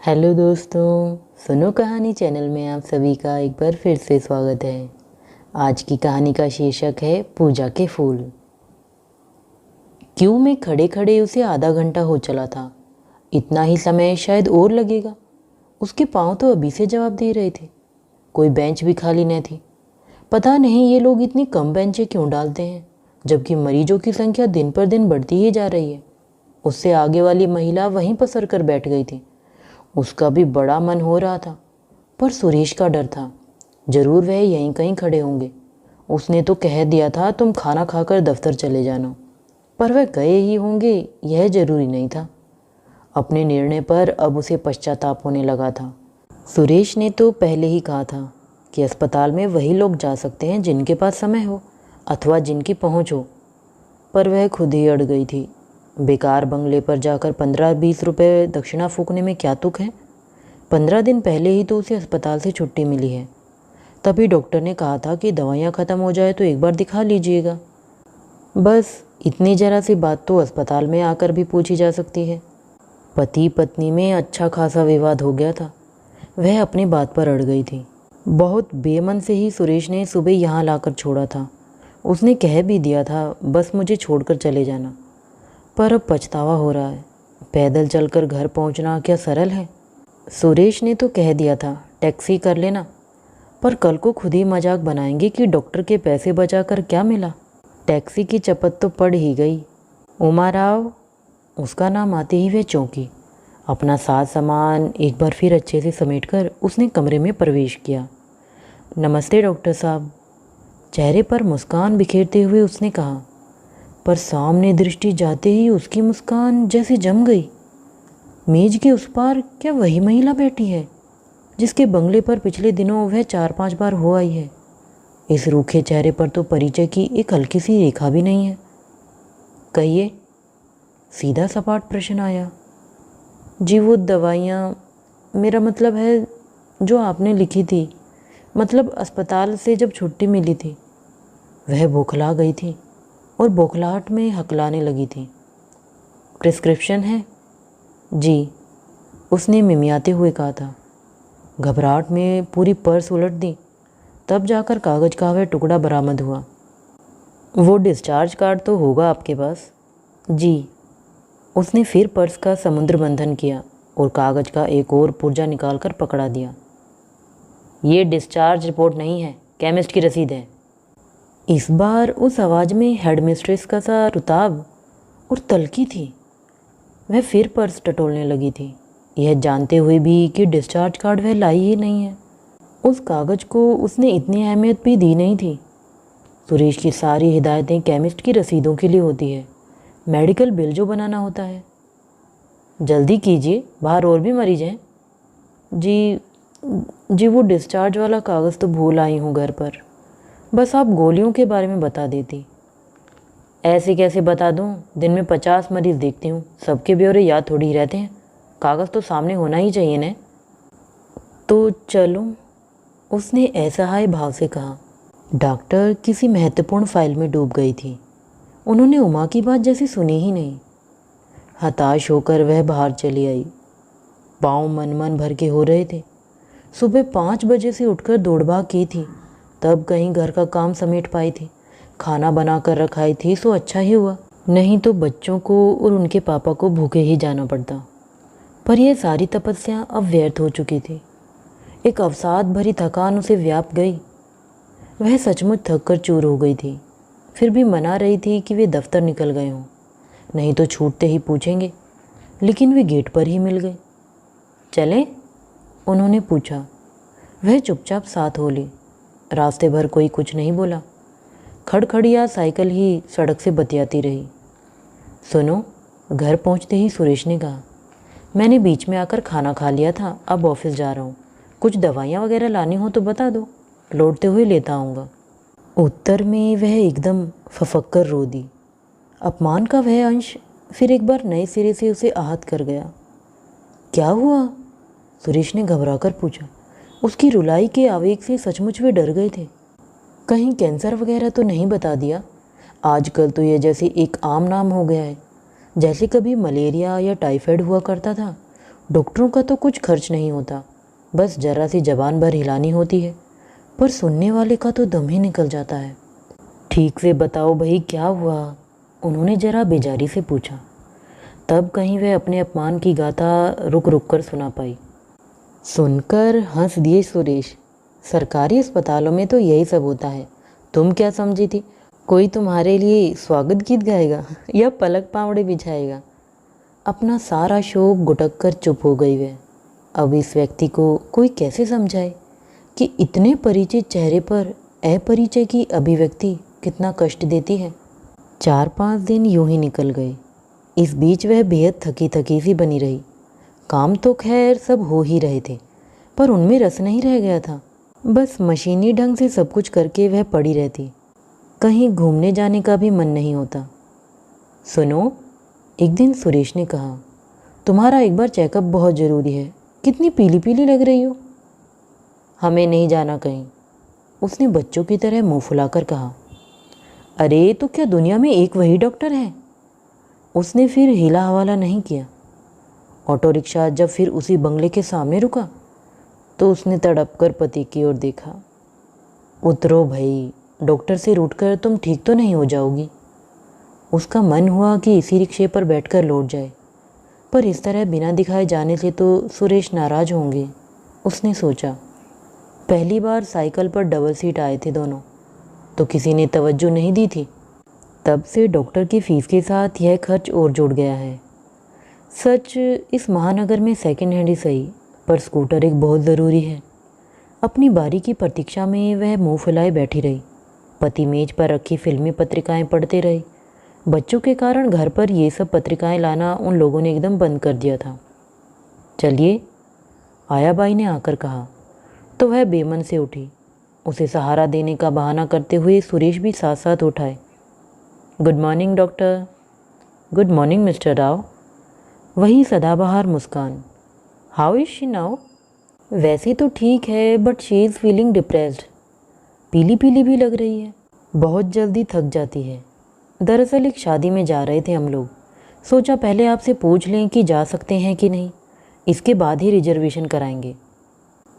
Hello दोस्तों, सुनो कहानी चैनल में आप सभी का एक बार फिर से स्वागत है। आज की कहानी का शीर्षक है पूजा के फूल। क्यों में खड़े खड़े उसे आधा घंटा हो चला था। इतना ही समय शायद और लगेगा। उसके पाँव तो अभी से जवाब दे रहे थे। कोई बेंच भी खाली न थी। पता नहीं ये लोग इतनी कम बेंचें क्यों डालते हैं, जबकि मरीजों की संख्या दिन पर दिन बढ़ती ही जा रही है। उससे आगे वाली महिला वहीं पसर कर बैठ गई थी। उसका भी बड़ा मन हो रहा था, पर सुरेश का डर था। जरूर वह यहीं कहीं खड़े होंगे। उसने तो कह दिया था तुम खाना खाकर दफ्तर चले जाना, पर वह गए ही होंगे यह जरूरी नहीं था। अपने निर्णय पर अब उसे पश्चाताप होने लगा था। सुरेश ने तो पहले ही कहा था कि अस्पताल में वही लोग जा सकते हैं जिनके पास समय हो अथवा जिनकी पहुंच हो, पर वह खुद ही अड़ गई थी। बेकार बंगले पर जाकर 15-20 रुपये दक्षिणा फूकने में क्या तुक है। 15 दिन पहले ही तो उसे अस्पताल से छुट्टी मिली है। तभी डॉक्टर ने कहा था कि दवाइयाँ ख़त्म हो जाए तो एक बार दिखा लीजिएगा। बस इतनी जरा सी बात तो अस्पताल में आकर भी पूछी जा सकती है। पति पत्नी में अच्छा खासा विवाद हो गया था। वह अपनी बात पर अड़ गई थी। बहुत बेमन से ही सुरेश ने सुबह यहाँ लाकर छोड़ा था। उसने कह भी दिया था बस मुझे छोड़कर चले जाना, पर अब पछतावा हो रहा है। पैदल चलकर घर पहुंचना क्या सरल है। सुरेश ने तो कह दिया था टैक्सी कर लेना, पर कल को खुद ही मजाक बनाएंगे कि डॉक्टर के पैसे बचाकर क्या मिला। टैक्सी की चपत तो पड़ ही गई। उमा राव, उसका नाम आते ही वह चौंकी। अपना साज सामान एक बार फिर अच्छे से समेटकर उसने कमरे में प्रवेश किया। नमस्ते डॉक्टर साहब, चेहरे पर मुस्कान बिखेरते हुए उसने कहा, पर सामने दृष्टि जाते ही उसकी मुस्कान जैसे जम गई। मेज के उस पार क्या वही महिला बैठी है जिसके बंगले पर पिछले दिनों वह 4-5 बार हो आई है। इस रूखे चेहरे पर तो परिचय की एक हल्की सी रेखा भी नहीं है। कहिए, सीधा सपाट प्रश्न आया। जी वो दवाइयाँ, मेरा मतलब है जो आपने लिखी थी, मतलब अस्पताल से जब छुट्टी मिली थी। वह बौखला गई थी और बौखलाहट में हकलाने लगी थी। प्रिस्क्रिप्शन है? जी, उसने मिमियाते हुए कहा था। घबराहट में पूरी पर्स उलट दी, तब जाकर कागज़ का वह टुकड़ा बरामद हुआ। वो डिस्चार्ज कार्ड तो होगा आपके पास? जी। उसने फिर पर्स का समुद्र मंथन किया और कागज़ का एक और पुर्जा निकाल कर पकड़ा दिया। ये डिस्चार्ज रिपोर्ट नहीं है, केमिस्ट की रसीद है। इस बार उस आवाज़ में हेडमिस्ट्रेस का सा रुताब और तल्खी थी। वह फिर पर्स टटोलने लगी थी, यह जानते हुए भी कि डिस्चार्ज कार्ड वह लाई ही नहीं है। उस कागज़ को उसने इतनी अहमियत भी दी नहीं थी। सुरेश की सारी हिदायतें केमिस्ट की रसीदों के लिए होती है, मेडिकल बिल जो बनाना होता है। जल्दी कीजिए, बाहर और भी मरीज हैं। जी वो डिस्चार्ज वाला कागज़ तो भूल आई हूँ घर पर। बस आप गोलियों के बारे में बता देती। ऐसे कैसे बता दूँ, दिन में 50 मरीज़ देखती हूँ, सबके ब्यौरे याद थोड़ी ही रहते हैं। कागज़ तो सामने होना ही चाहिए न। तो चलो, उसने असहाय भाव से कहा। डॉक्टर किसी महत्वपूर्ण फाइल में डूब गई थी। उन्होंने उमा की बात जैसी सुनी ही नहीं। हताश होकर वह बाहर चली आई। पाँव मन भर के हो रहे थे। सुबह 5 बजे से उठकर दौड़भाग की थी, तब कहीं घर का काम समेट पाई थी। खाना बना कर रखाई थी सो अच्छा ही हुआ, नहीं तो बच्चों को और उनके पापा को भूखे ही जाना पड़ता। पर यह सारी तपस्या अब व्यर्थ हो चुकी थी। एक अवसाद भरी थकान उसे व्याप गई। वह सचमुच थक कर चूर हो गई थी, फिर भी मना रही थी कि वे दफ्तर निकल गए हों, नहीं तो छूटते ही पूछेंगे। लेकिन वे गेट पर ही मिल गए। चलें? उन्होंने पूछा। वह चुपचाप साथ हो ली। रास्ते भर कोई कुछ नहीं बोला। खड़खड़िया साइकिल ही सड़क से बतियाती रही। सुनो, घर पहुंचते ही सुरेश ने कहा, मैंने बीच में आकर खाना खा लिया था, अब ऑफिस जा रहा हूँ। कुछ दवाइयाँ वगैरह लानी हो तो बता दो, लौटते हुए लेता आऊँगा। उत्तर में वह एकदम फफक कर रो दी। अपमान का वह अंश फिर एक बार नए सिरे से उसे आहत कर गया। क्या हुआ? सुरेश ने घबराकर पूछा। उसकी रुलाई के आवेग से सचमुच वे डर गए थे। कहीं कैंसर वगैरह तो नहीं बता दिया? आजकल तो यह जैसे एक आम नाम हो गया है। जैसे कभी मलेरिया या टाइफाइड हुआ करता था, डॉक्टरों का तो कुछ खर्च नहीं होता, बस जरा सी जबान भर हिलानी होती है, पर सुनने वाले का तो दम ही निकल जाता है। ठीक से बताओ भाई, क्या हुआ? उन्होंने जरा बेजारी से पूछा। तब कहीं वह अपने अपमान की गाथा रुक रुक कर सुना पाई। सुनकर हंस दिए सुरेश। सरकारी अस्पतालों में तो यही सब होता है। तुम क्या समझी थी कोई तुम्हारे लिए स्वागत गीत गाएगा या पलक पावड़े बिछाएगा? अपना सारा शोक गुटक कर चुप हो गई वह। अब इस व्यक्ति को कोई कैसे समझाए कि इतने परिचित चेहरे पर अपरिचय की अभिव्यक्ति कितना कष्ट देती है। 4-5 दिन यूं ही निकल गए। इस बीच वह बेहद थकी थकी सी बनी रही। काम तो खैर सब हो ही रहे थे, पर उनमें रस नहीं रह गया था। बस मशीनी ढंग से सब कुछ करके वह पड़ी रहती। कहीं घूमने जाने का भी मन नहीं होता। सुनो, एक दिन सुरेश ने कहा, तुम्हारा एक बार चेकअप बहुत ज़रूरी है। कितनी पीली पीली लग रही हो। हमें नहीं जाना कहीं, उसने बच्चों की तरह मुंह फुलाकर कहा। अरे तो क्या दुनिया में एक वही डॉक्टर है? उसने फिर हिला हवाला नहीं किया। ऑटो रिक्शा जब फिर उसी बंगले के सामने रुका तो उसने तड़प कर पति की ओर देखा। उतरो भाई, डॉक्टर से रूठकर तुम ठीक तो नहीं हो जाओगी। उसका मन हुआ कि इसी रिक्शे पर बैठकर लौट जाए, पर इस तरह बिना दिखाए जाने से तो सुरेश नाराज होंगे। उसने सोचा। पहली बार साइकिल पर डबल सीट आए थे दोनों, तो किसी ने तवज्जो नहीं दी थी। तब से डॉक्टर की फ़ीस के साथ यह खर्च और जुड़ गया है। सच, इस महानगर में सेकंड हैंड ही सही, पर स्कूटर एक बहुत ज़रूरी है। अपनी बारी की प्रतीक्षा में वह मुंह फुलाए बैठी रही। पति मेज पर रखी फिल्मी पत्रिकाएं पढ़ते रहे। बच्चों के कारण घर पर ये सब पत्रिकाएं लाना उन लोगों ने एकदम बंद कर दिया था। चलिए, आयाबाई ने आकर कहा तो वह बेमन से उठी। उसे सहारा देने का बहाना करते हुए सुरेश भी साथ साथ उठाए। Good morning doctor. Good morning mister Rao. वही सदाबहार मुस्कान। How is she now? वैसे तो ठीक है, but she is feeling depressed. पीली पीली भी लग रही है। बहुत जल्दी थक जाती है। दरअसल एक शादी में जा रहे थे हम लोग। सोचा पहले आपसे पूछ लें कि जा सकते हैं कि नहीं, इसके बाद ही रिजर्वेशन कराएंगे।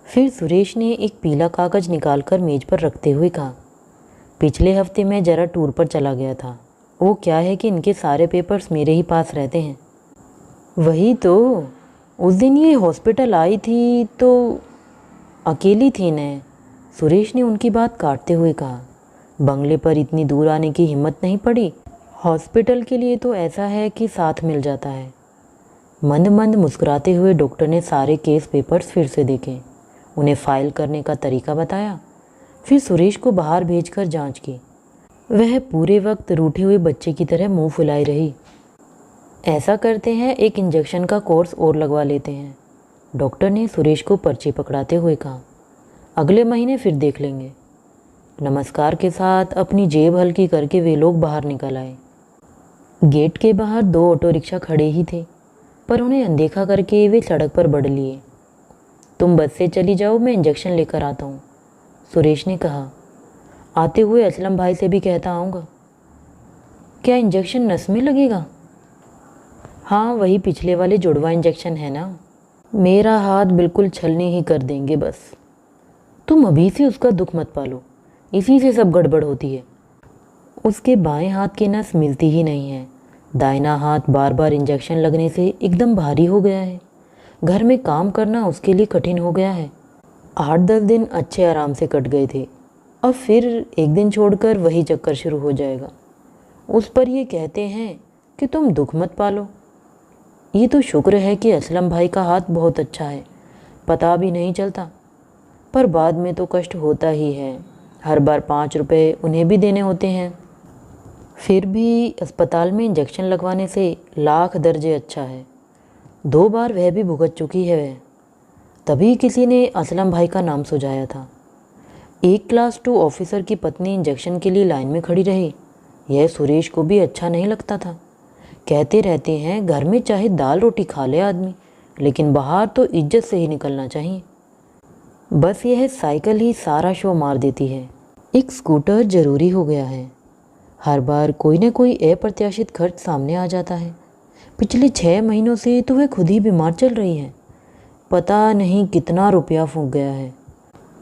फिर सुरेश ने एक पीला कागज़ निकालकर मेज पर रखते हुए कहा, पिछले हफ्ते मैं ज़रा टूर पर चला गया था। वो क्या है कि इनके सारे पेपर्स मेरे ही पास रहते हैं। वही तो, उस दिन ये हॉस्पिटल आई थी तो अकेली थी न? सुरेश ने उनकी बात काटते हुए कहा। बंगले पर इतनी दूर आने की हिम्मत नहीं पड़ी। हॉस्पिटल के लिए तो ऐसा है कि साथ मिल जाता है। मंद मंद मुस्कुराते हुए डॉक्टर ने सारे केस पेपर्स फिर से देखे, उन्हें फाइल करने का तरीका बताया। फिर सुरेश को बाहर भेजकर जांच की। वह पूरे वक्त रूठे हुए बच्चे की तरह मुंह फुलाई रही। ऐसा करते हैं, एक इंजेक्शन का कोर्स और लगवा लेते हैं, डॉक्टर ने सुरेश को पर्ची पकड़ाते हुए कहा। अगले महीने फिर देख लेंगे। नमस्कार के साथ अपनी जेब हल्की करके वे लोग बाहर निकल आए। गेट के बाहर 2 ऑटो रिक्शा खड़े ही थे, पर उन्हें अनदेखा करके वे सड़क पर बढ़ लिए। तुम बस से चली जाओ, मैं इंजेक्शन लेकर आता हूँ, सुरेश ने कहा। आते हुए असलम भाई से भी कहता आऊँगा। क्या इंजेक्शन नस में लगेगा? हाँ, वही पिछले वाले जुड़वा इंजेक्शन है ना। मेरा हाथ बिल्कुल छलनी ही कर देंगे बस। तुम अभी से उसका दुख मत पालो, इसी से सब गड़बड़ होती है। उसके बाएं हाथ की नस मिलती ही नहीं है। दाहिना हाथ बार बार इंजेक्शन लगने से एकदम भारी हो गया है। घर में काम करना उसके लिए कठिन हो गया है। 8-10 दिन अच्छे आराम से कट गए थे। अब फिर एक दिन छोड़कर वही चक्कर शुरू हो जाएगा। उस पर ये कहते हैं कि तुम दुख मत पालो। ये तो शुक्र है कि असलम भाई का हाथ बहुत अच्छा है, पता भी नहीं चलता, पर बाद में तो कष्ट होता ही है। हर बार 5 रुपए उन्हें भी देने होते हैं। फिर भी अस्पताल में इंजेक्शन लगवाने से लाख दर्जे अच्छा है। 2 बार वह भी भुगत चुकी है वह। तभी किसी ने असलम भाई का नाम सुझाया था। एक क्लास 2 ऑफिसर की पत्नी इंजेक्शन के लिए लाइन में खड़ी रही। यह सुरेश को भी अच्छा नहीं लगता था। कहते रहते हैं घर में चाहे दाल रोटी खा ले आदमी, लेकिन बाहर तो इज्जत से ही निकलना चाहिए। बस यह साइकिल ही सारा शो मार देती है। एक स्कूटर ज़रूरी हो गया है। हर बार कोई न कोई अप्रत्याशित खर्च सामने आ जाता है। पिछले 6 महीनों से तो वह खुद ही बीमार चल रही हैं। पता नहीं कितना रुपया फूंक गया है।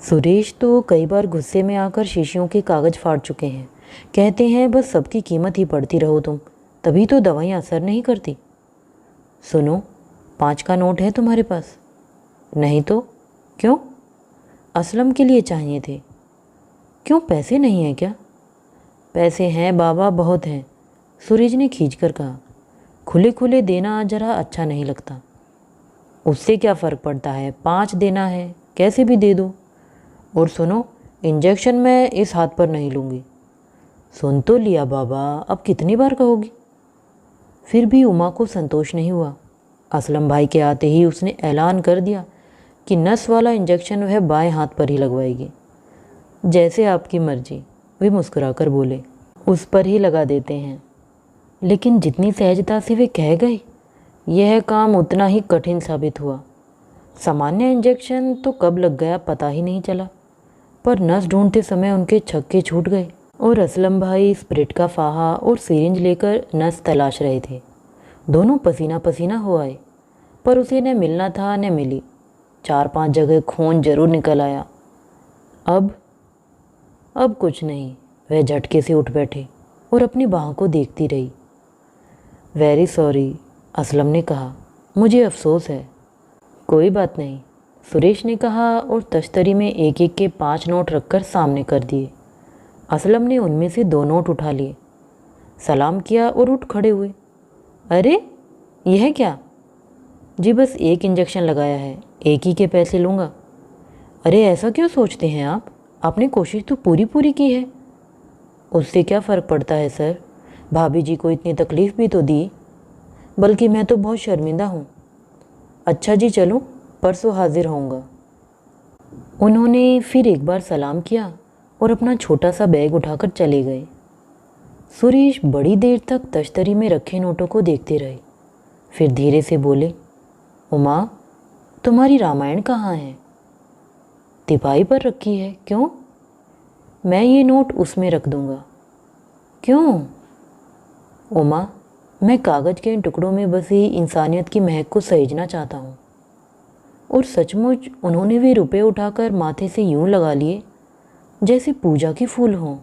सुरेश तो कई बार गुस्से में आकर शीशियों के कागज़ फाड़ चुके हैं। कहते हैं बस सबकी कीमत ही पढ़ती रहो तुम, तभी तो दवाइयाँ असर नहीं करती। सुनो, 5 का नोट है तुम्हारे पास? नहीं तो क्यों? असलम के लिए चाहिए थे। क्यों, पैसे नहीं हैं क्या? पैसे हैं बाबा, बहुत हैं, सूरज ने खींचकर कहा। खुले खुले देना जरा अच्छा नहीं लगता। उससे क्या फ़र्क पड़ता है, 5 देना है, कैसे भी दे दो। और सुनो, इंजेक्शन मैं इस हाथ पर नहीं लूँगी। सुन तो लिया बाबा, अब कितनी बार कहोगी। फिर भी उमा को संतोष नहीं हुआ। असलम भाई के आते ही उसने ऐलान कर दिया कि नस वाला इंजेक्शन वह बाएं हाथ पर ही लगवाएगी। जैसे आपकी मर्जी, वे मुस्कुराकर बोले। उस पर ही लगा देते हैं। लेकिन जितनी सहजता से वे कह गए, यह काम उतना ही कठिन साबित हुआ। सामान्य इंजेक्शन तो कब लग गया पता ही नहीं चला, पर नस ढूंढते समय उनके छक्के छूट गए और असलम भाई स्प्रिट का फाहा और सिरिंज लेकर नस तलाश रहे थे। दोनों पसीना पसीना हो आए, पर उसे न मिलना था न मिली। 4-5 जगह खून जरूर निकल आया। अब कुछ नहीं। वह झटके से उठ बैठे और अपनी बाहों को देखती रही। वेरी सॉरी, असलम ने कहा, मुझे अफसोस है। कोई बात नहीं, सुरेश ने कहा और तश्तरी में एक एक के 5 नोट रखकर सामने कर दिए। असलम ने उनमें से 2 नोट उठा लिए, सलाम किया और उठ खड़े हुए। अरे यह क्या? जी बस एक इंजेक्शन लगाया है, एक ही के पैसे लूँगा। अरे ऐसा क्यों सोचते हैं आप? आपने कोशिश तो पूरी की है। उससे क्या फ़र्क पड़ता है सर, भाभी जी को इतनी तकलीफ़ भी तो दी, बल्कि मैं तो बहुत शर्मिंदा हूँ। अच्छा जी चलो, परसों हाजिर होऊंगा। उन्होंने फिर एक बार सलाम किया और अपना छोटा सा बैग उठाकर चले गए। सुरेश बड़ी देर तक तश्तरी में रखे नोटों को देखते रहे। फिर धीरे से बोले, उमा, तुम्हारी रामायण कहाँ है? तिपाही पर रखी है। क्यों? मैं ये नोट उसमें रख दूंगा। क्यों? उमा, मैं कागज़ के इन टुकड़ों में बसी इंसानियत की महक को सहेजना चाहता हूँ। और सचमुच उन्होंने भी रुपए उठाकर माथे से यूं लगा लिए जैसे पूजा के फूल हों।